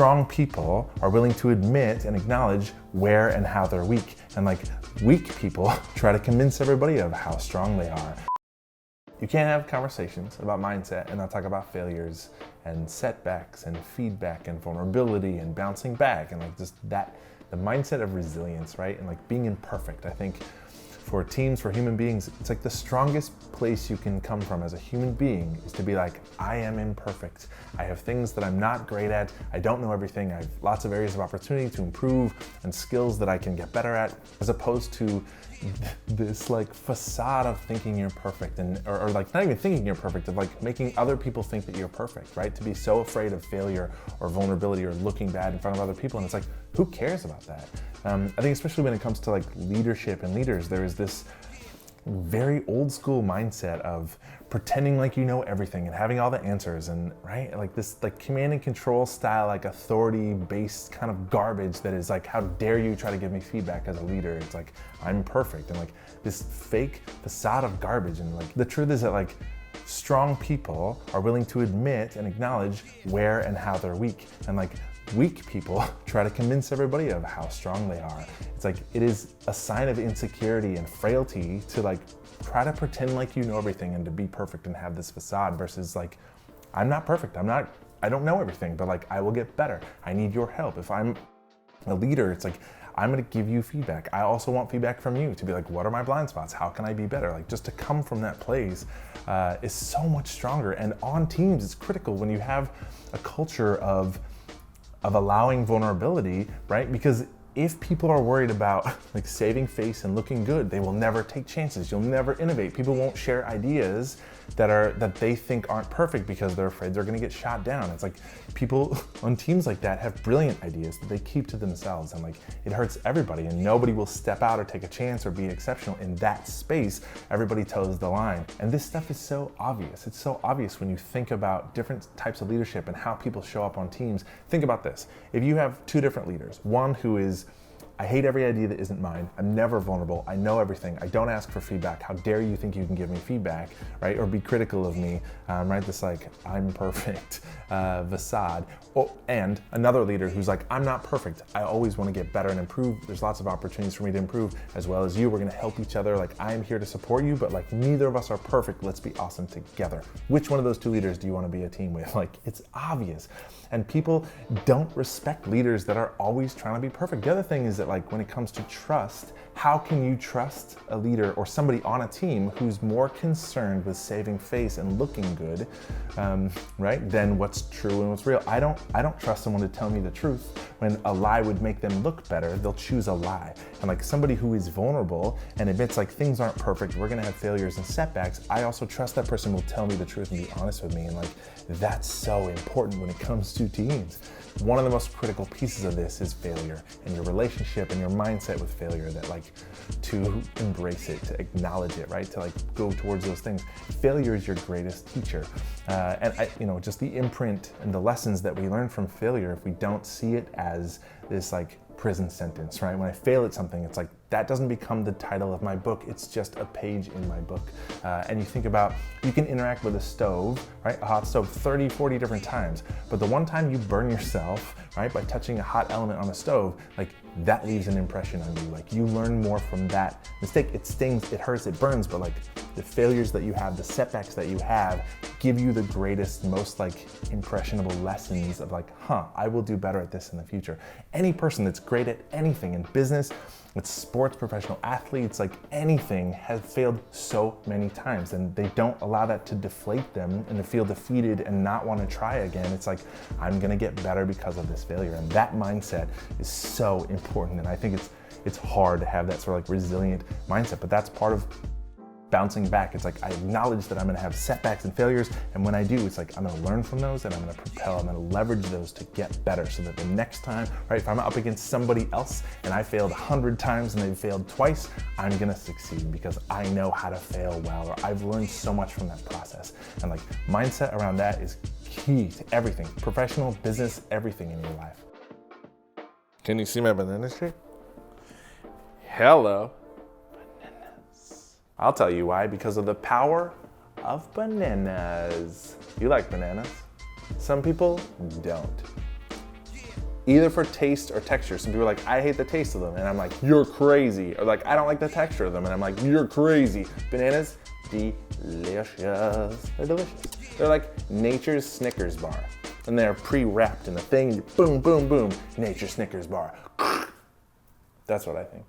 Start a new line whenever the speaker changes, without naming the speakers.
Strong people are willing to admit and acknowledge where and how they're weak. And like weak people try to convince everybody of how strong they are. You can't have conversations about mindset and not talk about failures and setbacks and feedback and vulnerability and bouncing back and like just that, the mindset of resilience, right? And like being imperfect. I think for teams, for human beings, it's like the strongest place you can come from as a human being is to be like, I am imperfect. I have things that I'm not great at. I don't know everything. I have lots of areas of opportunity to improve and skills that I can get better at, as opposed to this like facade of thinking you're perfect and or like not even thinking you're perfect, of like making other people think that you're perfect, right? To be so afraid of failure or vulnerability or looking bad in front of other people. And it's like, who cares about that? I think especially when it comes to like leadership and leaders, there is this very old school mindset of pretending like you know everything and having all the answers and right, like this like command and control style, like authority based kind of garbage that is like, how dare you try to give me feedback as a leader? It's like, I'm perfect, and like this fake facade of garbage. And like the truth is that like strong people are willing to admit and acknowledge where and how they're weak. And like weak people try to convince everybody of how strong they are. It's like, it is a sign of insecurity and frailty to like try to pretend like you know everything and to be perfect and have this facade versus like, I'm not perfect. I don't know everything, but like, I will get better. I need your help. If I'm a leader, it's like, I'm gonna give you feedback. I also want feedback from you to be like, what are my blind spots? How can I be better? Like just to come from that place is so much stronger. And on teams, it's critical when you have a culture of allowing vulnerability, right? Because if people are worried about like saving face and looking good, they will never take chances. You'll never innovate. People won't share ideas that they think aren't perfect because they're afraid they're gonna get shot down. It's like people on teams like that have brilliant ideas that they keep to themselves, and like it hurts everybody, and nobody will step out or take a chance or be exceptional in that space. Everybody toes the line. And this stuff is so obvious. It's so obvious when you think about different types of leadership and how people show up on teams. Think about this. If you have two different leaders, one who is, I hate every idea that isn't mine. I'm never vulnerable. I know everything. I don't ask for feedback. How dare you think you can give me feedback, right? Or be critical of me, right? This like, I'm perfect facade. Oh, and another leader who's like, I'm not perfect. I always want to get better and improve. There's lots of opportunities for me to improve as well as you. We're going to help each other. Like, I'm here to support you, but like neither of us are perfect. Let's be awesome together. Which one of those two leaders do you want to be a team with? Like, it's obvious. And people don't respect leaders that are always trying to be perfect. The other thing is that like when it comes to trust, how can you trust a leader or somebody on a team who's more concerned with saving face and looking good, right, than what's true and what's real? I don't trust someone to tell me the truth when a lie would make them look better. They'll choose a lie. And like somebody who is vulnerable and admits like things aren't perfect, we're gonna have failures and setbacks, I also trust that person will tell me the truth and be honest with me. And like that's so important when it comes to teams. One of the most critical pieces of this is failure and your relationship and your mindset with failure, that like to embrace it, to acknowledge it, right? To like go towards those things. Failure is your greatest teacher. And just the imprint and the lessons that we learn from failure, if we don't see it as this like prison sentence, right? When I fail at something, it's like, that doesn't become the title of my book. It's just a page in my book. And you think about, you can interact with a stove, right? A hot stove 30, 40 different times. But the one time you burn yourself, right, by touching a hot element on a stove, like that leaves an impression on you. Like you learn more from that mistake. It stings, it hurts, it burns, but like the failures that you have, the setbacks that you have, give you the greatest, most like impressionable lessons of like, I will do better at this in the future. Any person that's great at anything in business, with sports, professional athletes, like anything, has failed so many times, and they don't allow that to deflate them and to feel defeated and not want to try again. It's like, I'm gonna get better because of this failure. And that mindset is so important. And I think it's hard to have that sort of like resilient mindset, but that's part of bouncing back. It's like, I acknowledge that I'm gonna have setbacks and failures, and when I do, it's like, I'm gonna learn from those and I'm gonna propel, I'm gonna leverage those to get better, so that the next time, right, if I'm up against somebody else and I failed 100 times and they failed twice, I'm gonna succeed because I know how to fail well, or I've learned so much from that process. And like mindset around that is key to everything, professional, business, everything in your life. Can you see my banana shape? Hello. I'll tell you why, because of the power of bananas. You like bananas? Some people don't. either for taste or texture. Some people are like, I hate the taste of them, and I'm like, you're crazy. Or like, I don't like the texture of them, and I'm like, you're crazy. Bananas, delicious. They're delicious. They're like nature's Snickers bar. And they're pre-wrapped in a thing, boom, boom, boom, nature's Snickers bar. That's what I think.